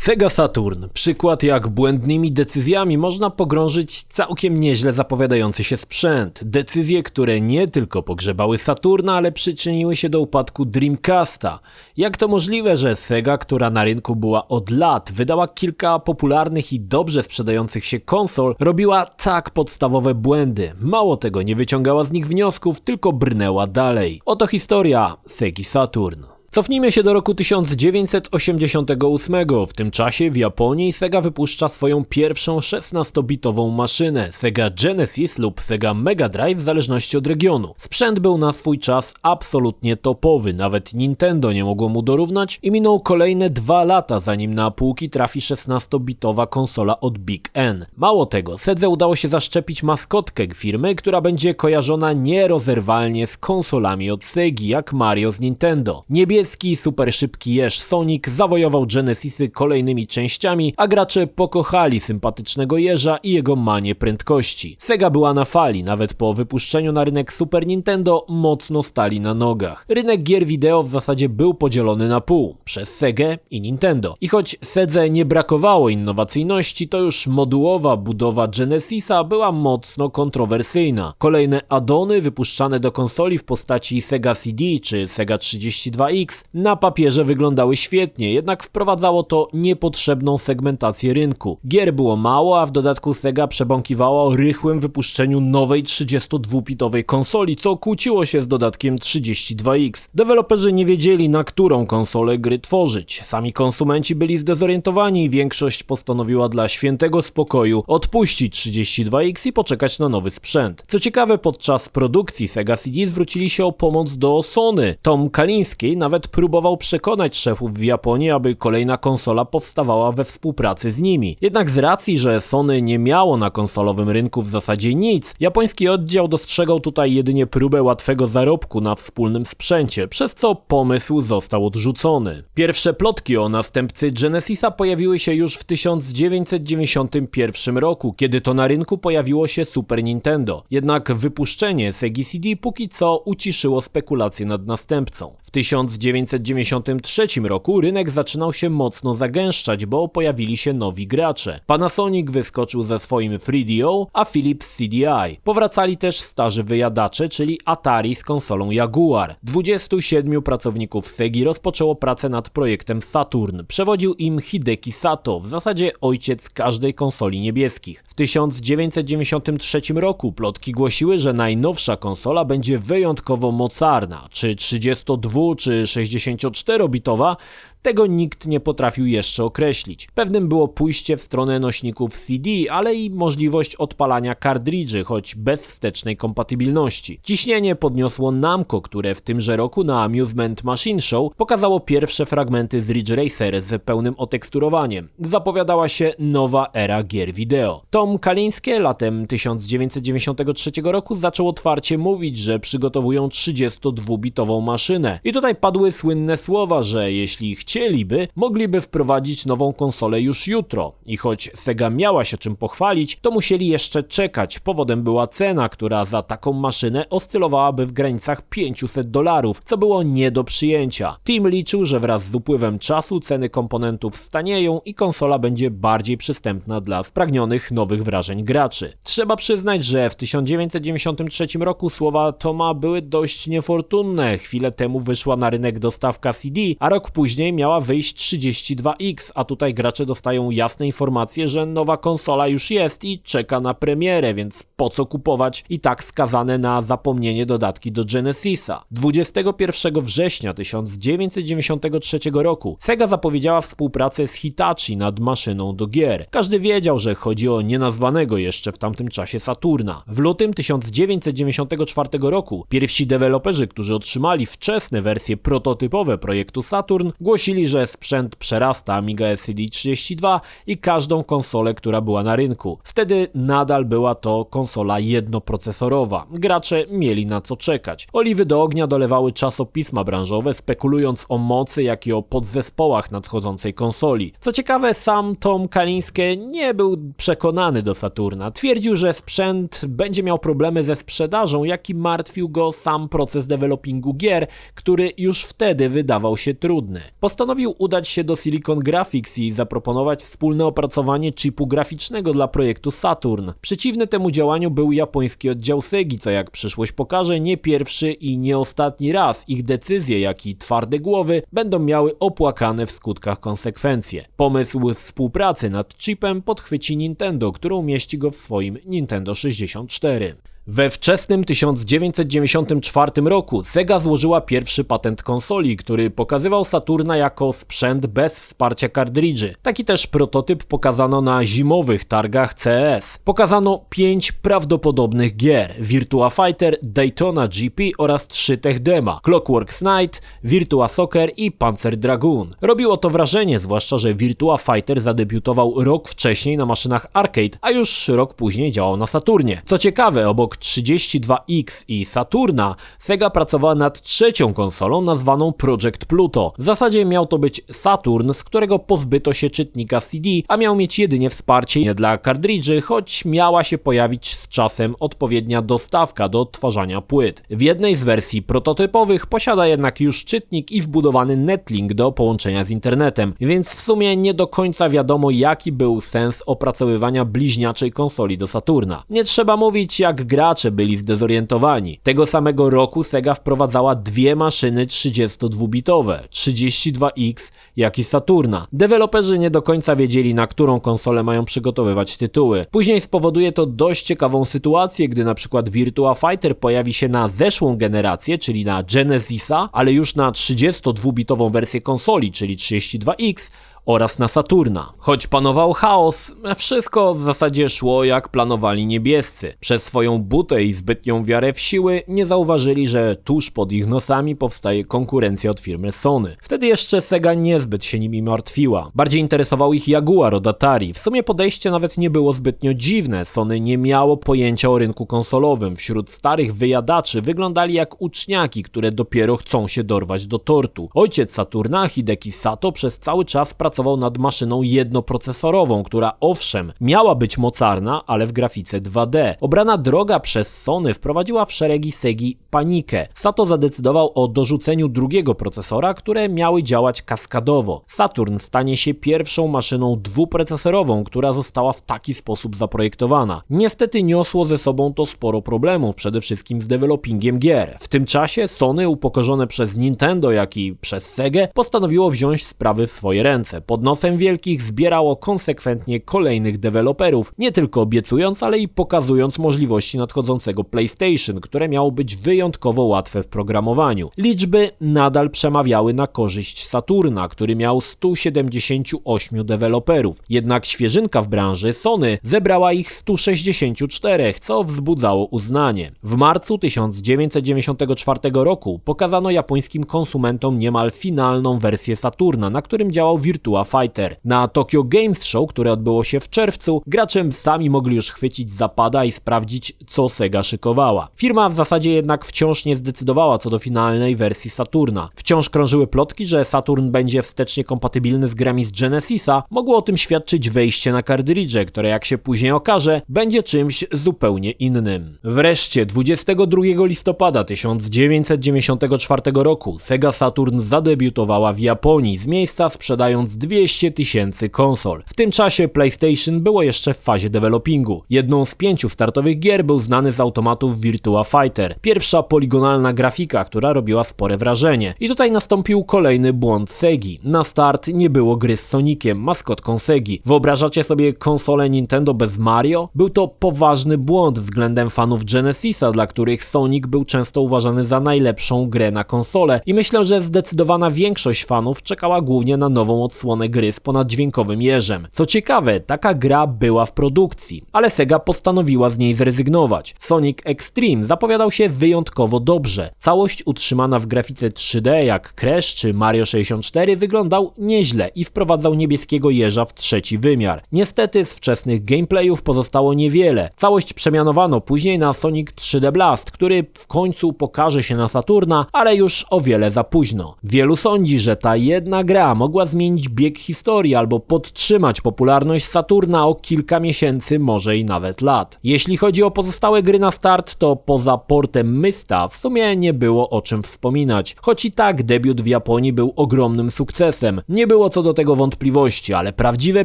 Sega Saturn. Przykład, jak błędnymi decyzjami można pogrążyć całkiem nieźle zapowiadający się sprzęt. Decyzje, które nie tylko pogrzebały Saturna, ale przyczyniły się do upadku Dreamcasta. Jak to możliwe, że Sega, która na rynku była od lat, wydała kilka popularnych i dobrze sprzedających się konsol, robiła tak podstawowe błędy? Mało tego, nie wyciągała z nich wniosków, tylko brnęła dalej. Oto historia Segi Saturn. Cofnijmy się do roku 1988. W tym czasie w Japonii Sega wypuszcza swoją pierwszą 16-bitową maszynę, Sega Genesis lub Sega Mega Drive w zależności od regionu. Sprzęt był na swój czas absolutnie topowy, nawet Nintendo nie mogło mu dorównać i minął kolejne 2 lata, zanim na półki trafi 16-bitowa konsola od Big N. Mało tego, Sedze udało się zaszczepić maskotkę firmy, która będzie kojarzona nierozerwalnie z konsolami od Segi, jak Mario z Nintendo. Niebieski, super szybki jeż Sonic zawojował Genesisy kolejnymi częściami, a gracze pokochali sympatycznego jeża i jego manię prędkości. Sega była na fali, nawet po wypuszczeniu na rynek Super Nintendo mocno stali na nogach. Rynek gier wideo w zasadzie był podzielony na pół, przez Segę i Nintendo. I choć Sedze nie brakowało innowacyjności, to już modułowa budowa Genesisa była mocno kontrowersyjna. Kolejne addony wypuszczane do konsoli w postaci Sega CD czy Sega 32X na papierze wyglądały świetnie, jednak wprowadzało to niepotrzebną segmentację rynku. Gier było mało, a w dodatku Sega przebąkiwała o rychłym wypuszczeniu nowej 32-bitowej konsoli, co kłóciło się z dodatkiem 32X. Deweloperzy nie wiedzieli, na którą konsolę gry tworzyć. Sami konsumenci byli zdezorientowani i większość postanowiła dla świętego spokoju odpuścić 32X i poczekać na nowy sprzęt. Co ciekawe, podczas produkcji Sega CD zwrócili się o pomoc do Sony. Tom Kalinski nawet próbował przekonać szefów w Japonii, aby kolejna konsola powstawała we współpracy z nimi. Jednak z racji, że Sony nie miało na konsolowym rynku w zasadzie nic, japoński oddział dostrzegał tutaj jedynie próbę łatwego zarobku na wspólnym sprzęcie, przez co pomysł został odrzucony. Pierwsze plotki o następcy Genesisa pojawiły się już w 1991 roku, kiedy to na rynku pojawiło się Super Nintendo. Jednak wypuszczenie Segi CD póki co uciszyło spekulacje nad następcą. W 1993 roku rynek zaczynał się mocno zagęszczać, bo pojawili się nowi gracze. Panasonic wyskoczył ze swoim 3DO, a Philips CDI. Powracali też starzy wyjadacze, czyli Atari z konsolą Jaguar. 27 pracowników Segi rozpoczęło pracę nad projektem Saturn. Przewodził im Hideki Sato, w zasadzie ojciec każdej konsoli niebieskich. W 1993 roku plotki głosiły, że najnowsza konsola będzie wyjątkowo mocarna, czy 32 czy 64-bitowa, tego nikt nie potrafił jeszcze określić. Pewnym było pójście w stronę nośników CD, ale i możliwość odpalania kartridży, choć bez wstecznej kompatybilności. Ciśnienie podniosło Namco, które w tymże roku na Amusement Machine Show pokazało pierwsze fragmenty z Ridge Racer z pełnym oteksturowaniem. Zapowiadała się nowa era gier wideo. Tom Kalinski latem 1993 roku zaczął otwarcie mówić, że przygotowują 32-bitową maszynę. I tutaj padły słynne słowa, że jeśli chcieliby, mogliby wprowadzić nową konsolę już jutro. I choć Sega miała się czym pochwalić, to musieli jeszcze czekać. Powodem była cena, która za taką maszynę oscylowałaby w granicach $500, co było nie do przyjęcia. Team liczył, że wraz z upływem czasu ceny komponentów stanieją i konsola będzie bardziej przystępna dla spragnionych nowych wrażeń graczy. Trzeba przyznać, że w 1993 roku słowa Toma były dość niefortunne. Chwilę temu wyszła na rynek dostawka CD, a rok później miała wyjść 32X, a tutaj gracze dostają jasne informacje, że nowa konsola już jest i czeka na premierę, więc po co kupować i tak skazane na zapomnienie dodatki do Genesisa. 21 września 1993 roku Sega zapowiedziała współpracę z Hitachi nad maszyną do gier. Każdy wiedział, że chodzi o nienazwanego jeszcze w tamtym czasie Saturna. W lutym 1994 roku pierwsi deweloperzy, którzy otrzymali wczesne wersje prototypowe projektu Saturn, głosili, że sprzęt przerasta Amiga SCD32 i każdą konsolę, która była na rynku. Wtedy nadal była to konsola jednoprocesorowa. Gracze mieli na co czekać. Oliwy do ognia dolewały czasopisma branżowe, spekulując o mocy, jak i o podzespołach nadchodzącej konsoli. Co ciekawe, sam Tom Kalinski nie był przekonany do Saturna. Twierdził, że sprzęt będzie miał problemy ze sprzedażą, jak i martwił go sam proces developingu gier, który już wtedy wydawał się trudny. postanowił udać się do Silicon Graphics i zaproponować wspólne opracowanie chipu graficznego dla projektu Saturn. Przeciwny temu działaniu był japoński oddział Segi, co jak przyszłość pokaże, nie pierwszy i nie ostatni raz ich decyzje, jak i twarde głowy będą miały opłakane w skutkach konsekwencje. Pomysł współpracy nad chipem podchwyci Nintendo, który umieści go w swoim Nintendo 64. We wczesnym 1994 roku Sega złożyła pierwszy patent konsoli, który pokazywał Saturna jako sprzęt bez wsparcia kartridży. Taki też prototyp pokazano na zimowych targach CES. Pokazano 5 prawdopodobnych gier: Virtua Fighter, Daytona GP oraz 3 tech dema: Clockwork Knight, Virtua Soccer i Panzer Dragoon. Robiło to wrażenie, zwłaszcza że Virtua Fighter zadebiutował rok wcześniej na maszynach arcade, a już rok później działał na Saturnie. Co ciekawe, obok 32X i Saturna, Sega pracowała nad trzecią konsolą nazwaną Project Pluto. W zasadzie miał to być Saturn, z którego pozbyto się czytnika CD, a miał mieć jedynie wsparcie dla kartridży, choć miała się pojawić z czasem odpowiednia dostawka do odtwarzania płyt. W jednej z wersji prototypowych posiada jednak już czytnik i wbudowany netlink do połączenia z internetem, więc w sumie nie do końca wiadomo, jaki był sens opracowywania bliźniaczej konsoli do Saturna. Nie trzeba mówić, jak gracze byli zdezorientowani. Tego samego roku Sega wprowadzała dwie maszyny 32-bitowe, 32X jak i Saturna. Deweloperzy nie do końca wiedzieli, na którą konsolę mają przygotowywać tytuły. Później spowoduje to dość ciekawą sytuację, gdy na przykład Virtua Fighter pojawi się na zeszłą generację, czyli na Genesisa, ale już na 32-bitową wersję konsoli, czyli 32X, oraz na Saturna. Choć panował chaos, wszystko w zasadzie szło jak planowali niebiescy. Przez swoją butę i zbytnią wiarę w siły nie zauważyli, że tuż pod ich nosami powstaje konkurencja od firmy Sony. Wtedy jeszcze Sega niezbyt się nimi martwiła. Bardziej interesował ich Jaguar od Atari. W sumie podejście nawet nie było zbytnio dziwne. Sony nie miało pojęcia o rynku konsolowym. Wśród starych wyjadaczy wyglądali jak uczniaki, które dopiero chcą się dorwać do tortu. Ojciec Saturna, Hideki Sato, przez cały czas pracował nad maszyną jednoprocesorową, która owszem miała być mocarna, ale w grafice 2D. Obrana droga przez Sony wprowadziła w szeregi Segi panikę. Sato zadecydował o dorzuceniu drugiego procesora, które miały działać kaskadowo. Saturn stanie się pierwszą maszyną dwuprocesorową, która została w taki sposób zaprojektowana. Niestety niosło ze sobą to sporo problemów, przede wszystkim z developingiem gier. W tym czasie Sony, upokorzone przez Nintendo, jak i przez Segę, postanowiło wziąć sprawy w swoje ręce. Pod nosem wielkich zbierało konsekwentnie kolejnych deweloperów, nie tylko obiecując, ale i pokazując możliwości nadchodzącego PlayStation, które miało być wyjątkowo łatwe w programowaniu. Liczby nadal przemawiały na korzyść Saturna, który miał 178 deweloperów. Jednak świeżynka w branży, Sony, zebrała ich 164, co wzbudzało uznanie. W marcu 1994 roku pokazano japońskim konsumentom niemal finalną wersję Saturna, na którym działał Virtua Fighter. Na Tokyo Games Show, które odbyło się w czerwcu, gracze sami mogli już chwycić zapada i sprawdzić, co Sega szykowała. Firma w zasadzie jednak wciąż nie zdecydowała co do finalnej wersji Saturna. Wciąż krążyły plotki, że Saturn będzie wstecznie kompatybilny z grami z Genesisa. Mogło o tym świadczyć wejście na kartridże, które jak się później okaże, będzie czymś zupełnie innym. Wreszcie 22 listopada 1994 roku Sega Saturn zadebiutowała w Japonii, z miejsca sprzedając 200 000 konsol. W tym czasie PlayStation było jeszcze w fazie developingu. Jedną z 5 startowych gier był znany z automatów Virtua Fighter. Pierwsza poligonalna grafika, która robiła spore wrażenie. I tutaj nastąpił kolejny błąd Segi. Na start nie było gry z Soniciem, maskotką Segi. Wyobrażacie sobie konsolę Nintendo bez Mario? Był to poważny błąd względem fanów Genesisa, dla których Sonic był często uważany za najlepszą grę na konsolę i myślę, że zdecydowana większość fanów czekała głównie na nową odsłonę gry z ponaddźwiękowym jeżem. Co ciekawe, taka gra była w produkcji, ale Sega postanowiła z niej zrezygnować. Sonic Extreme zapowiadał się wyjątkowo dobrze. Całość utrzymana w grafice 3D jak Crash czy Mario 64 wyglądał nieźle i wprowadzał niebieskiego jeża w trzeci wymiar. Niestety z wczesnych gameplayów pozostało niewiele. Całość przemianowano później na Sonic 3D Blast, który w końcu pokaże się na Saturna, ale już o wiele za późno. Wielu sądzi, że ta jedna gra mogła zmienić bieg historii albo podtrzymać popularność Saturna o kilka miesięcy, może i nawet lat. Jeśli chodzi o pozostałe gry na start, to poza portem Mysta w sumie nie było o czym wspominać. Choć i tak debiut w Japonii był ogromnym sukcesem. Nie było co do tego wątpliwości, ale prawdziwe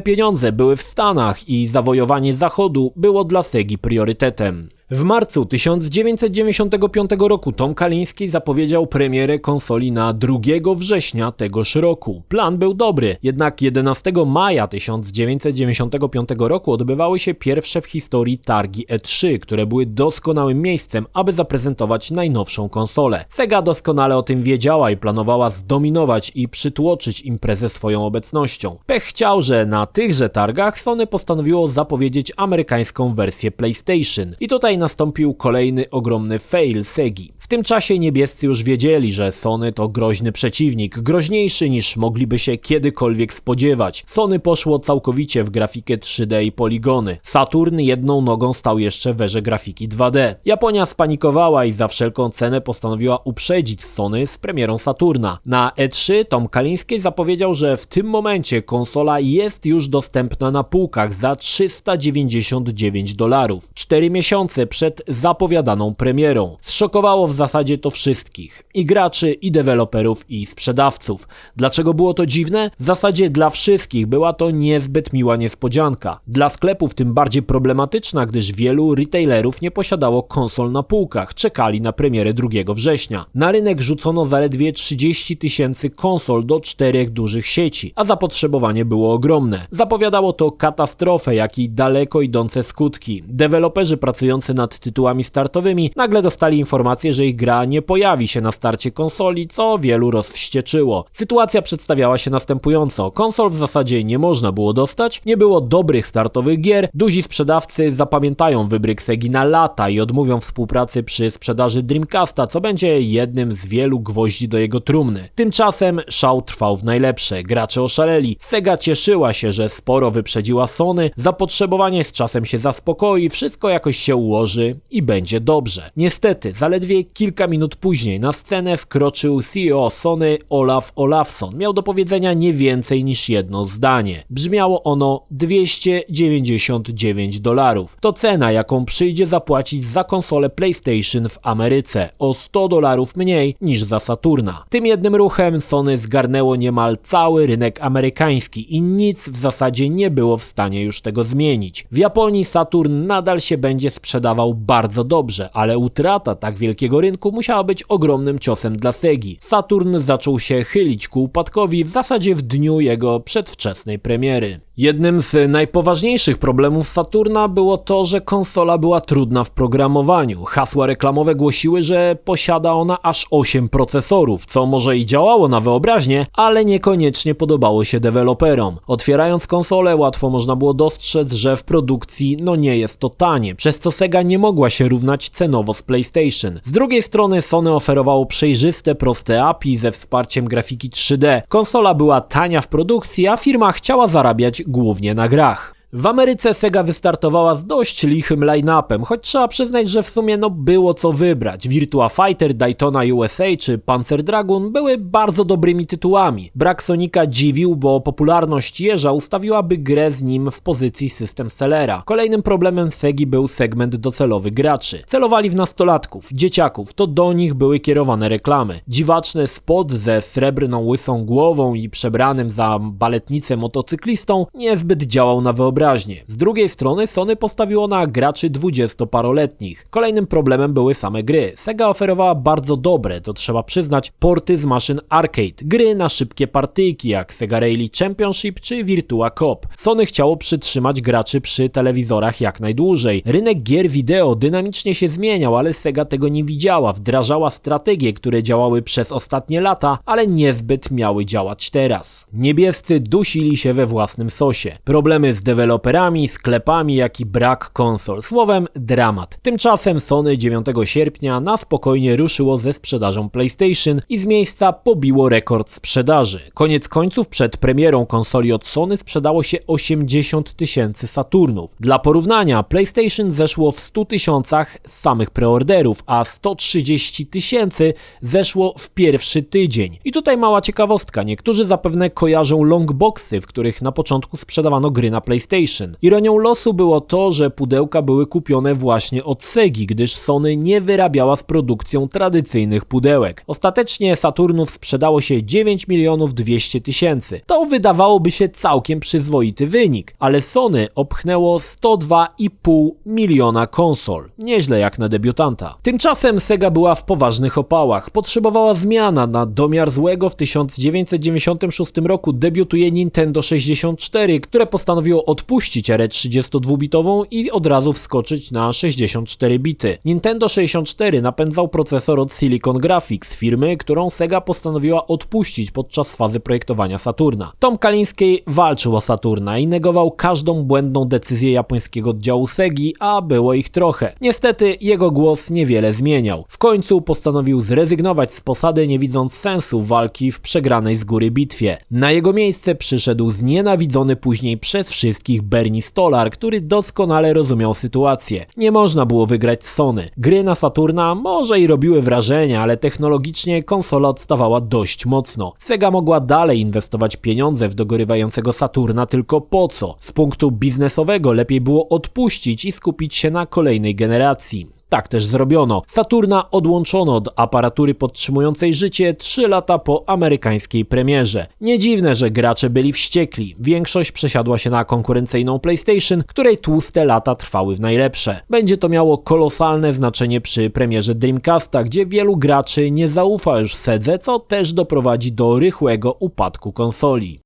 pieniądze były w Stanach i zawojowanie Zachodu było dla Segi priorytetem. W marcu 1995 roku Tom Kalinski zapowiedział premierę konsoli na 2 września tegoż roku. Plan był dobry, jednak 11 maja 1995 roku odbywały się pierwsze w historii targi E3, które były doskonałym miejscem, aby zaprezentować najnowszą konsolę. Sega doskonale o tym wiedziała i planowała zdominować i przytłoczyć imprezę swoją obecnością. Pech chciał, że na tychże targach Sony postanowiło zapowiedzieć amerykańską wersję PlayStation. I tutaj nastąpił kolejny ogromny fail Segi. W tym czasie niebiescy już wiedzieli, że Sony to groźny przeciwnik, groźniejszy niż mogliby się kiedykolwiek spodziewać. Sony poszło całkowicie w grafikę 3D i poligony. Saturn jedną nogą stał jeszcze w erze grafiki 2D. Japonia spanikowała i za wszelką cenę postanowiła uprzedzić Sony z premierą Saturna. Na E3 Tom Kalinski zapowiedział, że w tym momencie konsola jest już dostępna na półkach za $399. 4 miesiące przed zapowiadaną premierą. Zszokowało w zasadzie to wszystkich. I graczy, i deweloperów, i sprzedawców. Dlaczego było to dziwne? W zasadzie dla wszystkich była to niezbyt miła niespodzianka. Dla sklepów tym bardziej problematyczna, gdyż wielu retailerów nie posiadało konsol na półkach. Czekali na premierę 2 września. Na rynek rzucono zaledwie 30 000 konsol do 4 dużych sieci, a zapotrzebowanie było ogromne. Zapowiadało to katastrofę, jak i daleko idące skutki. Deweloperzy pracujący nad tytułami startowymi nagle dostali informację, że ich gra nie pojawi się na starcie konsoli, co wielu rozwścieczyło. Sytuacja przedstawiała się następująco. Konsol w zasadzie nie można było dostać, nie było dobrych startowych gier, duzi sprzedawcy zapamiętają wybryk Segi na lata i odmówią współpracy przy sprzedaży Dreamcasta, co będzie jednym z wielu gwoździ do jego trumny. Tymczasem szał trwał w najlepsze, gracze oszaleli, Sega cieszyła się, że sporo wyprzedziła Sony, zapotrzebowanie z czasem się zaspokoi, wszystko jakoś się ułoży i będzie dobrze. Niestety, zaledwie kilka minut później na scenę wkroczył CEO Sony Olaf Olafsson. Miał do powiedzenia nie więcej niż jedno zdanie. Brzmiało ono $299. To cena, jaką przyjdzie zapłacić za konsolę PlayStation w Ameryce. O $100 mniej niż za Saturna. Tym jednym ruchem Sony zgarnęło niemal cały rynek amerykański i nic w zasadzie nie było w stanie już tego zmienić. W Japonii Saturn nadal się będzie sprzedawał bardzo dobrze, ale utrata tak wielkiego rynku musiała być ogromnym ciosem dla Segi. Saturn zaczął się chylić ku upadkowi w zasadzie w dniu jego przedwczesnej premiery. Jednym z najpoważniejszych problemów Saturna było to, że konsola była trudna w programowaniu. Hasła reklamowe głosiły, że posiada ona aż 8 procesorów, co może i działało na wyobraźnię, ale niekoniecznie podobało się deweloperom. Otwierając konsolę łatwo można było dostrzec, że w produkcji nie jest to tanie, przez co Sega nie mogła się równać cenowo z PlayStation. Z drugiej strony Sony oferowało przejrzyste, proste API ze wsparciem grafiki 3D. Konsola była tania w produkcji, a firma chciała zarabiać głównie na grach. W Ameryce Sega wystartowała z dość lichym line-upem, choć trzeba przyznać, że w sumie było co wybrać. Virtua Fighter, Daytona USA czy Panzer Dragoon były bardzo dobrymi tytułami. Brak Sonika dziwił, bo popularność jeża ustawiłaby grę z nim w pozycji system sellera. Kolejnym problemem Segi był segment docelowy graczy. Celowali w nastolatków, dzieciaków, to do nich były kierowane reklamy. Dziwaczny spot ze srebrną łysą głową i przebranym za baletnicę motocyklistą niezbyt działał na wyobraźnię. Z drugiej strony Sony postawiło na graczy 20-paroletnich. Kolejnym problemem były same gry. Sega oferowała bardzo dobre, to trzeba przyznać, porty z maszyn arcade, gry na szybkie partyjki jak Sega Rally Championship czy Virtua Cop. Sony chciało przytrzymać graczy przy telewizorach jak najdłużej. Rynek gier wideo dynamicznie się zmieniał, ale Sega tego nie widziała. Wdrażała strategie, które działały przez ostatnie lata, ale niezbyt miały działać teraz. Niebiescy dusili się we własnym sosie. Problemy z deweloperami deweloperami, sklepami, jak i brak konsol. Słowem, dramat. Tymczasem Sony 9 sierpnia na spokojnie ruszyło ze sprzedażą PlayStation i z miejsca pobiło rekord sprzedaży. Koniec końców przed premierą konsoli od Sony sprzedało się 80 tysięcy Saturnów. Dla porównania, PlayStation zeszło w 100 tysiącach z samych preorderów, a 130 tysięcy zeszło w pierwszy tydzień. I tutaj mała ciekawostka. Niektórzy zapewne kojarzą longboxy, w których na początku sprzedawano gry na PlayStation. Ironią losu było to, że pudełka były kupione właśnie od Segi, gdyż Sony nie wyrabiała z produkcją tradycyjnych pudełek. Ostatecznie Saturnów sprzedało się 9 200 000. To wydawałoby się całkiem przyzwoity wynik, ale Sony opchnęło 102,5 miliona konsol. Nieźle jak na debiutanta. Tymczasem Sega była w poważnych opałach. Potrzebowała zmiana. Na domiar złego w 1996 roku debiutuje Nintendo 64, które postanowiło odpuścić erę 32-bitową i od razu wskoczyć na 64 bity. Nintendo 64 napędzał procesor od Silicon Graphics, firmy, którą Sega postanowiła odpuścić podczas fazy projektowania Saturna. Tom Kalinske walczył o Saturna i negował każdą błędną decyzję japońskiego oddziału Segi, a było ich trochę. Niestety jego głos niewiele zmieniał. W końcu postanowił zrezygnować z posady, nie widząc sensu walki w przegranej z góry bitwie. Na jego miejsce przyszedł znienawidzony później przez wszystkich Bernie Stolar, który doskonale rozumiał sytuację. Nie można było wygrać z Sony. Gry na Saturna może i robiły wrażenie, ale technologicznie konsola odstawała dość mocno. Sega mogła dalej inwestować pieniądze w dogorywającego Saturna, tylko po co? Z punktu biznesowego lepiej było odpuścić i skupić się na kolejnej generacji. Tak też zrobiono. Saturna odłączono od aparatury podtrzymującej życie 3 lata po amerykańskiej premierze. Nie dziwne, że gracze byli wściekli. Większość przesiadła się na konkurencyjną PlayStation, której tłuste lata trwały w najlepsze. Będzie to miało kolosalne znaczenie przy premierze Dreamcasta, gdzie wielu graczy nie zaufa już Sedze, co też doprowadzi do rychłego upadku konsoli.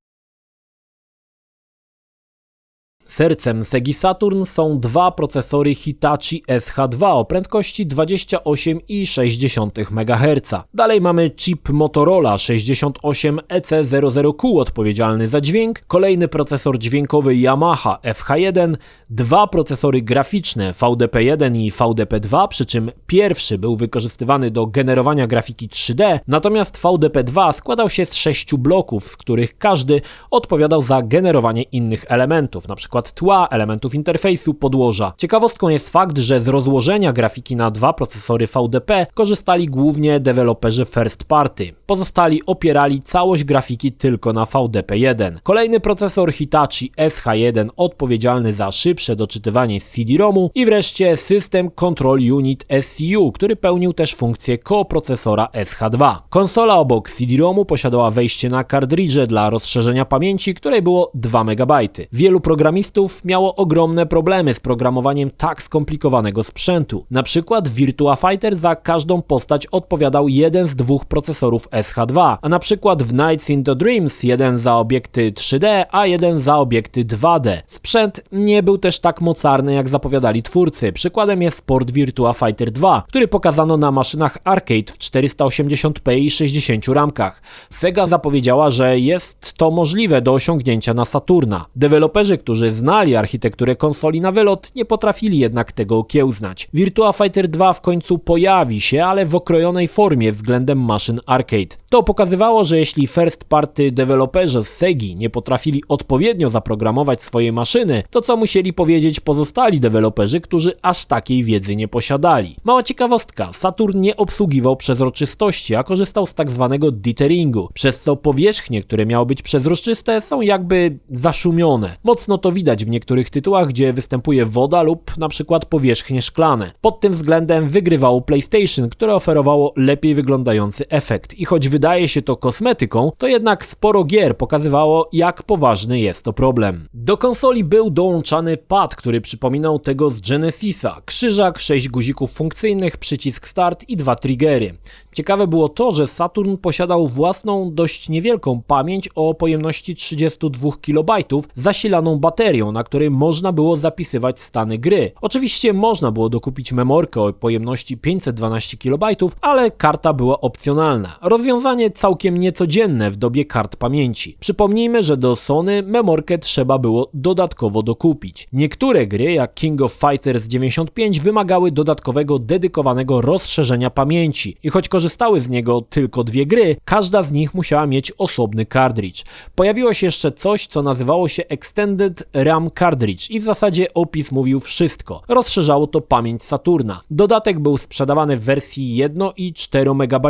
Sercem Segi Saturn są dwa procesory Hitachi SH2 o prędkości 28,6 MHz. Dalej mamy chip Motorola 68EC00Q odpowiedzialny za dźwięk, kolejny procesor dźwiękowy Yamaha FH1, dwa procesory graficzne VDP1 i VDP2, przy czym pierwszy był wykorzystywany do generowania grafiki 3D, natomiast VDP2 składał się z 6 bloków, z których każdy odpowiadał za generowanie innych elementów, np. tła, elementów interfejsu, podłoża. Ciekawostką jest fakt, że z rozłożenia grafiki na dwa procesory VDP korzystali głównie deweloperzy first party. Pozostali opierali całość grafiki tylko na VDP1. Kolejny procesor Hitachi SH1 odpowiedzialny za szybsze doczytywanie z CD-ROMu i wreszcie System Control Unit SCU, który pełnił też funkcję koprocesora SH2. Konsola obok CD-ROMu posiadała wejście na kartridże dla rozszerzenia pamięci, której było 2 MB. Wielu programistów miało ogromne problemy z programowaniem tak skomplikowanego sprzętu. Na przykład w Virtua Fighter za każdą postać odpowiadał jeden z dwóch procesorów SH2, a na przykład w Nights into Dreams jeden za obiekty 3D, a jeden za obiekty 2D. Sprzęt nie był też tak mocarny, jak zapowiadali twórcy. Przykładem jest port Virtua Fighter 2, który pokazano na maszynach arcade w 480p i 60 ramkach. Sega zapowiedziała, że jest to możliwe do osiągnięcia na Saturna. Deweloperzy, którzy znali architekturę konsoli na wylot, nie potrafili jednak tego okiełznać. Virtua Fighter 2 w końcu pojawi się, ale w okrojonej formie względem maszyn arcade. To pokazywało, że jeśli first party deweloperzy z Segi nie potrafili odpowiednio zaprogramować swoje maszyny, to co musieli powiedzieć pozostali deweloperzy, którzy aż takiej wiedzy nie posiadali. Mała ciekawostka, Saturn nie obsługiwał przezroczystości, a korzystał z tak zwanego ditheringu, przez co powierzchnie, które miały być przezroczyste, są jakby zaszumione. Mocno to widać w niektórych tytułach, gdzie występuje woda lub na przykład powierzchnie szklane. Pod tym względem wygrywało PlayStation, które oferowało lepiej wyglądający efekt. I choć wydaje się to kosmetyką, to jednak sporo gier pokazywało, jak poważny jest to problem. Do konsoli był dołączany pad, który przypominał tego z Genesisa. Krzyżak, 6 guzików funkcyjnych, przycisk start i 2 triggery. Ciekawe było to, że Saturn posiadał własną, dość niewielką pamięć o pojemności 32 KB zasilaną baterią, serią, na której można było zapisywać stany gry. Oczywiście można było dokupić memorkę o pojemności 512 KB, ale karta była opcjonalna. Rozwiązanie całkiem niecodzienne w dobie kart pamięci. Przypomnijmy, że do Sony memorkę trzeba było dodatkowo dokupić. Niektóre gry, jak King of Fighters 95, wymagały dodatkowego dedykowanego rozszerzenia pamięci i choć korzystały z niego tylko 2 gry, każda z nich musiała mieć osobny cartridge. Pojawiło się jeszcze coś, co nazywało się Extended RAM Cartridge i w zasadzie opis mówił wszystko. Rozszerzało to pamięć Saturna. Dodatek był sprzedawany w wersji 1 i 4 MB.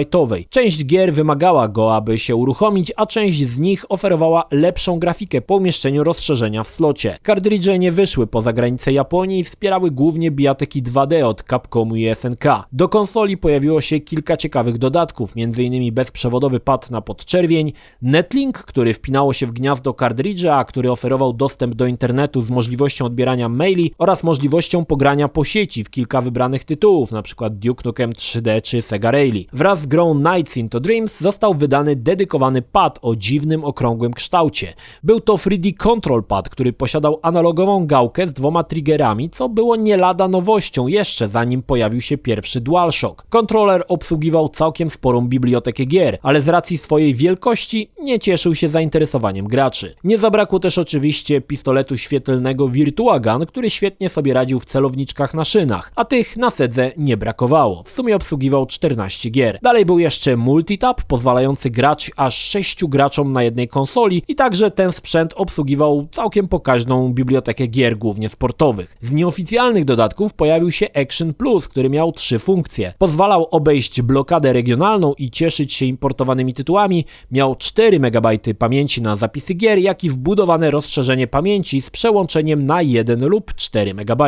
Część gier wymagała go, aby się uruchomić, a część z nich oferowała lepszą grafikę po umieszczeniu rozszerzenia w slocie. Kartridże nie wyszły poza granice Japonii i wspierały głównie biblioteki 2D od Capcomu i SNK. Do konsoli pojawiło się kilka ciekawych dodatków, m.in. bezprzewodowy pad na podczerwień, Netlink, który wpinało się w gniazdo kartridża, a który oferował dostęp do internetu z możliwością odbierania maili oraz możliwością pogrania po sieci w kilka wybranych tytułów, np. Duke Nukem 3D czy Sega Rally. Wraz z grą Nights into Dreams został wydany dedykowany pad o dziwnym, okrągłym kształcie. Był to 3D Control Pad, który posiadał analogową gałkę z 2 triggerami, co było nie lada nowością jeszcze zanim pojawił się pierwszy DualShock. Kontroler obsługiwał całkiem sporą bibliotekę gier, ale z racji swojej wielkości nie cieszył się zainteresowaniem graczy. Nie zabrakło też oczywiście pistoletu świetlnego Virtua Gun, który świetnie sobie radził w celowniczkach na szynach, a tych na Sedze nie brakowało. W sumie obsługiwał 14 gier. Dalej był jeszcze multitap, pozwalający grać aż 6 graczom na jednej konsoli i także ten sprzęt obsługiwał całkiem pokaźną bibliotekę gier, głównie sportowych. Z nieoficjalnych dodatków pojawił się Action Plus, który miał 3 funkcje. Pozwalał obejść blokadę regionalną i cieszyć się importowanymi tytułami, miał 4 MB pamięci na zapisy gier, jak i wbudowane rozszerzenie pamięci z przełączeniem na 1 lub 4 MB.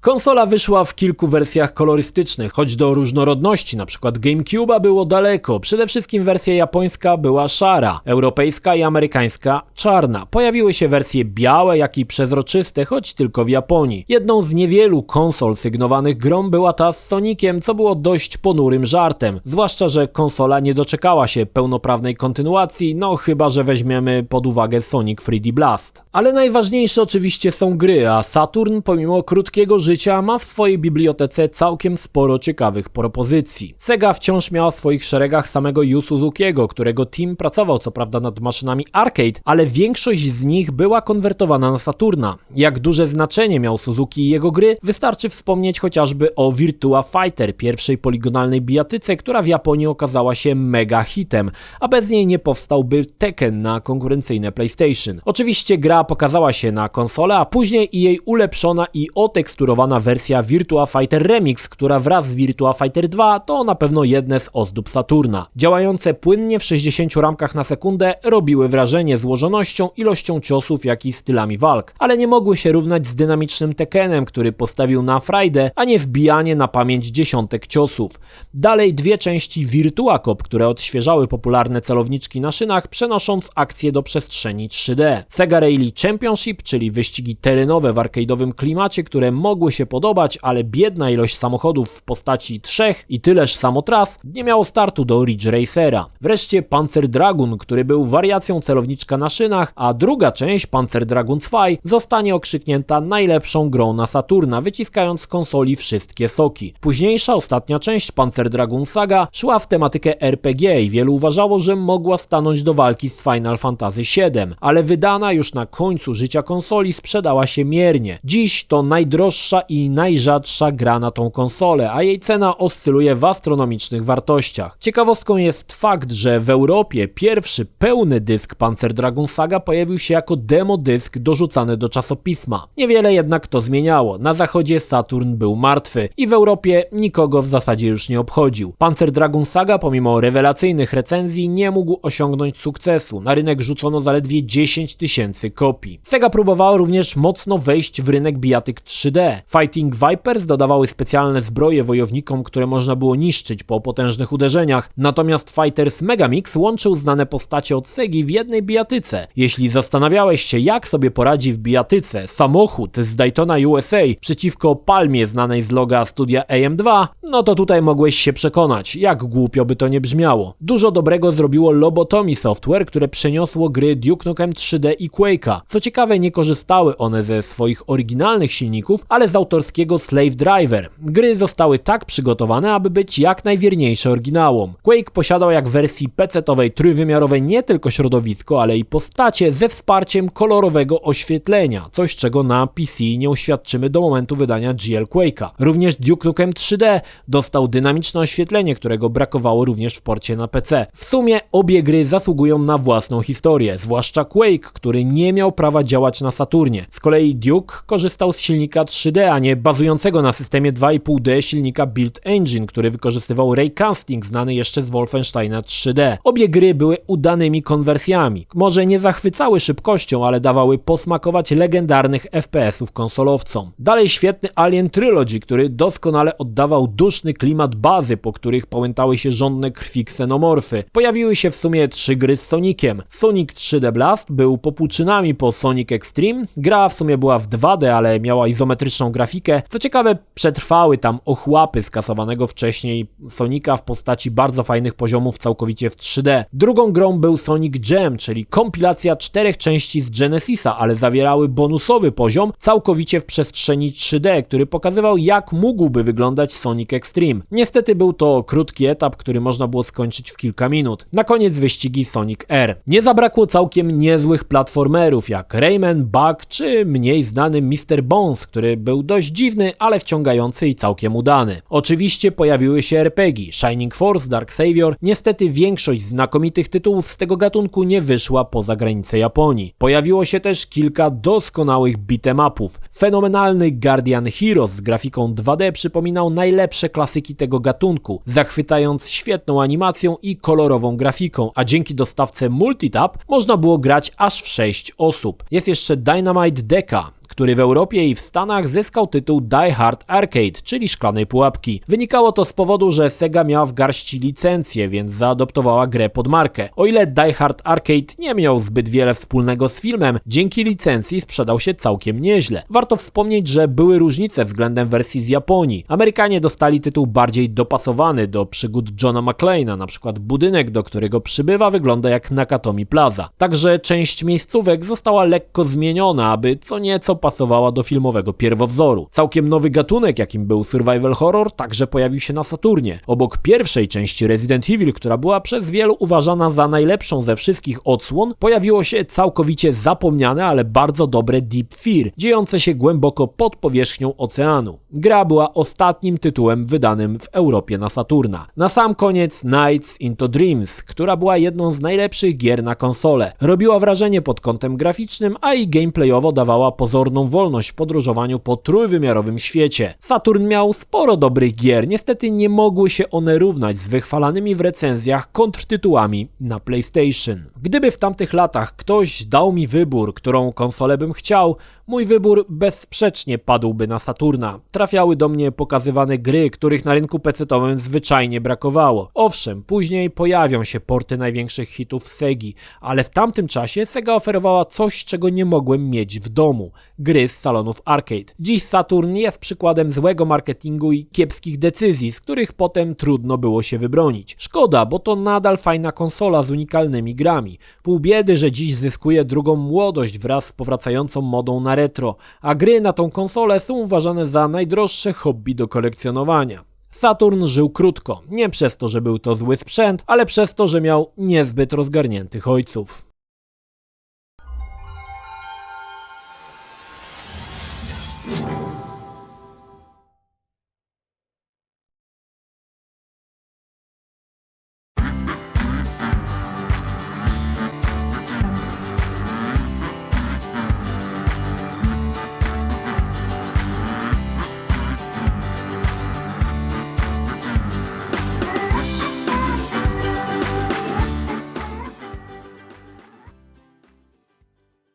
Konsola wyszła w kilku wersjach kolorystycznych, choć do różnorodności, np. GameCube'a było daleko. Przede wszystkim wersja japońska była szara, europejska i amerykańska czarna. Pojawiły się wersje białe, jak i przezroczyste, choć tylko w Japonii. Jedną z niewielu konsol sygnowanych grą była ta z Soniciem, co było dość ponurym żartem. Zwłaszcza, że konsola nie doczekała się pełnoprawnej kontynuacji, no chyba, że weźmiemy pod uwagę Sonic 3D Blast. Ale najważniejsze oczywiście są gry, a Saturn pomimo krótkiego życia ma w swojej bibliotece całkiem sporo ciekawych propozycji. Sega wciąż miała w swoich szeregach samego Yu Suzukiego, którego team pracował co prawda nad maszynami arcade, ale większość z nich była konwertowana na Saturna. Jak duże znaczenie miał Suzuki i jego gry, wystarczy wspomnieć chociażby o Virtua Fighter, pierwszej poligonalnej bijatyce, która w Japonii okazała się mega hitem, a bez niej nie powstałby Tekken na konkurencyjne PlayStation. Oczywiście gra pokazała się na konsolę, a później i jej ulepszona i oteksturowana wersja Virtua Fighter Remix, która wraz z Virtua Fighter 2 to na pewno jedne z ozdób Saturna. Działające płynnie w 60 ramkach na sekundę robiły wrażenie złożonością, ilością ciosów, jak i stylami walk, ale nie mogły się równać z dynamicznym Tekkenem, który postawił na frajdę, a nie wbijanie na pamięć dziesiątek ciosów. Dalej 2 części Virtua Cop, które odświeżały popularne celowniczki na szynach, przenosząc akcję do przestrzeni 3D. Sega Rally Championship, czyli wyścigi terenowe w arcade'owym klimacie, które mogły się podobać, ale biedna ilość samochodów w postaci 3 i tyleż samotras nie miało startu do Ridge Racera. Wreszcie Panzer Dragoon, który był wariacją celowniczka na szynach, a druga część, Panzer Dragoon 2, zostanie okrzyknięta najlepszą grą na Saturna, wyciskając z konsoli wszystkie soki. Późniejsza, ostatnia część, Panzer Dragoon Saga, szła w tematykę RPG i wielu uważało, że mogła stanąć do walki z Final Fantasy VII, ale wydana już na końcu życia konsoli sprzedała się miernie. Dziś to najdroższa i najrzadsza gra na tą konsolę, a jej cena oscyluje w astronomicznych wartościach. Ciekawostką jest fakt, że w Europie pierwszy pełny dysk Panzer Dragoon Saga pojawił się jako demo dysk dorzucany do czasopisma. Niewiele jednak to zmieniało. Na zachodzie Saturn był martwy i w Europie nikogo w zasadzie już nie obchodził. Panzer Dragoon Saga pomimo rewelacyjnych recenzji nie mógł osiągnąć sukcesu. Na rynek rzucono zaledwie 10 000 kopii. Sega próbowała również mocno wejść w rynek bijatyk 3D. Fighting Vipers dodawały specjalne zbroje wojownikom, które można było niszczyć po potężnych uderzeniach, natomiast Fighters Megamix łączył znane postacie od Segi w jednej bijatyce. Jeśli zastanawiałeś się, jak sobie poradzi w bijatyce samochód z Daytona USA przeciwko Palmie znanej z loga studia AM2, no to tutaj mogłeś się przekonać, jak głupio by to nie brzmiało. Dużo dobrego zrobiło Lobotomy Software, które przeniosło gry Duke Nukem 3D i Quake'a. Co ciekawe, nie korzystały one ze swoich oryginalnych silników, ale z autorskiego Slave Driver. Gry zostały tak przygotowane, aby być jak najwierniejsze oryginałom. Quake posiadał jak w wersji PC-towej trójwymiarowe nie tylko środowisko, ale i postacie ze wsparciem kolorowego oświetlenia, coś czego na PC nie uświadczymy do momentu wydania GL Quake'a. Również Duke Nukem 3D dostał dynamiczne oświetlenie, którego brakowało również w porcie na PC. W sumie obie gry zasługują na własną historię, zwłaszcza Quake, który nie miał prawa działać na Saturnie. Z kolei Duke korzystał z silnika 3D, a nie bazującego na systemie 2,5D silnika Build Engine, który wykorzystywał raycasting znany jeszcze z Wolfensteina 3D. Obie gry były udanymi konwersjami. Może nie zachwycały szybkością, ale dawały posmakować legendarnych FPS-ów konsolowcom. Dalej świetny Alien Trilogy, który doskonale oddawał duszny klimat bazy, po których pałętały się żądne krwi ksenomorfy. Pojawiły się w sumie 3 gry z Soniciem. Sonic 3D Blast był popłuczynami po Sonic Extreme. Gra w sumie była w 2D, ale miała izometryczną grafikę. Co ciekawe, przetrwały tam ochłapy skasowanego wcześniej Sonika w postaci bardzo fajnych poziomów całkowicie w 3D. Drugą grą był Sonic Jam, czyli kompilacja 4 części z Genesisa, ale zawierały bonusowy poziom całkowicie w przestrzeni 3D, który pokazywał, jak mógłby wyglądać Sonic Extreme. Niestety był to krótki etap, który można było skończyć w kilka minut. Na koniec wyścigi Sonic R. Nie zabrakło całkiem niezłych platformerów jak Rayman, Bug czy mniej znany Mr. Bones, który był dość dziwny, ale wciągający i całkiem udany. Oczywiście pojawiły się RPG, Shining Force, Dark Savior. Niestety większość znakomitych tytułów z tego gatunku nie wyszła poza granice Japonii. Pojawiło się też kilka doskonałych beat'em upów. Fenomenalny Guardian Heroes z grafiką 2D przypominał najlepsze klasyki tego gatunku, zachwycając świetną animacją i kolorową grafiką, a dzięki dostawce Multitap można było grać aż w 6 osób. Jest jeszcze Dynamite Deka, który w Europie i w Stanach zyskał tytuł Die Hard Arcade, czyli szklanej pułapki. Wynikało to z powodu, że Sega miała w garści licencję, więc zaadoptowała grę pod markę. O ile Die Hard Arcade nie miał zbyt wiele wspólnego z filmem, dzięki licencji sprzedał się całkiem nieźle. Warto wspomnieć, że były różnice względem wersji z Japonii. Amerykanie dostali tytuł bardziej dopasowany do przygód Johna McClane'a, na przykład budynek, do którego przybywa, wygląda jak Nakatomi Plaza. Także część miejscówek została lekko zmieniona, aby co nieco pasowała do filmowego pierwowzoru. Całkiem nowy gatunek, jakim był survival horror, także pojawił się na Saturnie. Obok pierwszej części Resident Evil, która była przez wielu uważana za najlepszą ze wszystkich odsłon, pojawiło się całkowicie zapomniane, ale bardzo dobre Deep Fear, dziejące się głęboko pod powierzchnią oceanu. Gra była ostatnim tytułem wydanym w Europie na Saturna. Na sam koniec Nights into Dreams, która była jedną z najlepszych gier na konsolę. Robiła wrażenie pod kątem graficznym, a i gameplayowo dawała pozorną wolność w podróżowaniu po trójwymiarowym świecie. Saturn miał sporo dobrych gier, niestety nie mogły się one równać z wychwalanymi w recenzjach kontrtytułami na PlayStation. Gdyby w tamtych latach ktoś dał mi wybór, którą konsolę bym chciał, mój wybór bezsprzecznie padłby na Saturna. Trafiały do mnie pokazywane gry, których na rynku PC-towym zwyczajnie brakowało. Owszem, później pojawią się porty największych hitów Segi, ale w tamtym czasie Sega oferowała coś, czego nie mogłem mieć w domu. Gry z salonów arcade. Dziś Saturn jest przykładem złego marketingu i kiepskich decyzji, z których potem trudno było się wybronić. Szkoda, bo to nadal fajna konsola z unikalnymi grami. Pół biedy, że dziś zyskuje drugą młodość wraz z powracającą modą na retro, a gry na tą konsolę są uważane za najdroższe hobby do kolekcjonowania. Saturn żył krótko, nie przez to, że był to zły sprzęt, ale przez to, że miał niezbyt rozgarniętych ojców.